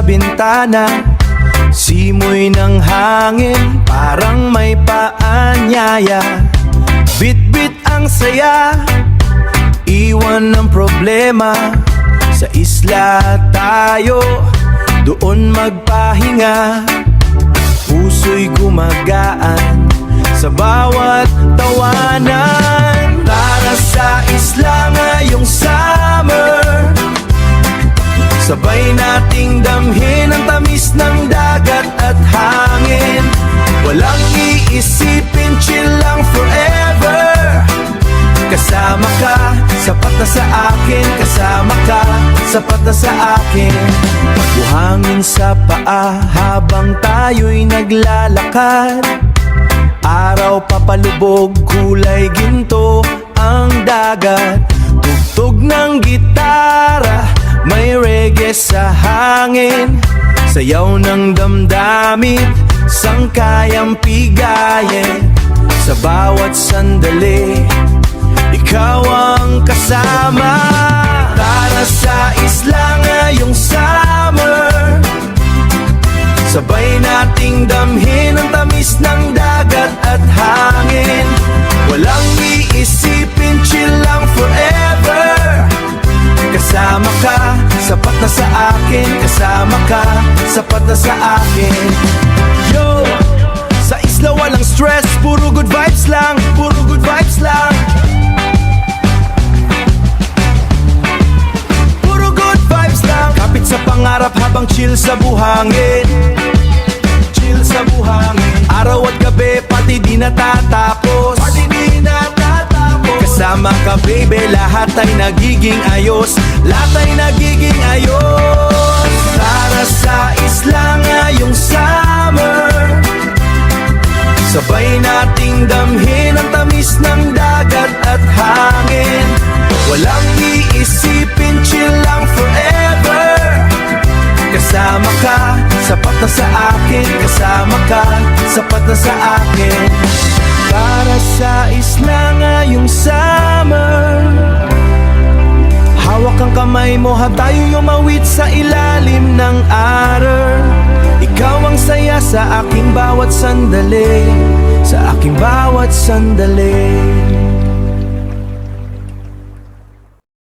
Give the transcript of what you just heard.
bintana, simoy ng hangin, parang may paanyaya. Bit-bit ang saya, iwan ng problema. Sa isla tayo, doon magpahinga. Puso'y gumagaan sa bawat tawanan. Para sa isla ngayong summer, sabay nating damhin ang tamis ng dagat at hangin. Walang iisipin, chill lang forever. Kasama ka, sapat na sa akin. Kasama ka, sapat na sa akin. Buhangin sa paa habang tayo'y naglalakad. Araw papalubog, kulay ginto ang dagat. Tugtog ng gitara, may reggae sa hangin. Sayaw ng damdamin, sangkayang pigayin. Sa bawat sandali, ikaw ang kasama. Tara sa isla ngayong summer, sabay nating damhin ang tamis ng dagat at hangin. Walang iisipin, chill lang forever. Kasama ka, sapat na sa akin. Kasama ka, sapat na sa akin. Yo! Sa isla walang stress, puro good vibes lang. Puro good vibes lang. Puro good vibes lang. Kapit sa pangarap habang chill sa buhangin. Chill sa buhangin. Araw at gabi, pati di natatapos. Pati di natatapos. Kasama ka baby, lahat ay nagiging ayos. Lahat ay nagiging ayos. Tara sa isla ngayong summer, sabay nating damhin ang tamis ng dagat at hangin. Walang iisipin, chill lang forever. Kasama ka, sapat na sa akin. Kasama ka, sapat na sa akin. Para sa isla ngayong summer, hawak ang kamay mo, tayo yumawit sa ilalim ng araw. Ikaw ang saya sa aking bawat sandali, sa aking bawat sandali.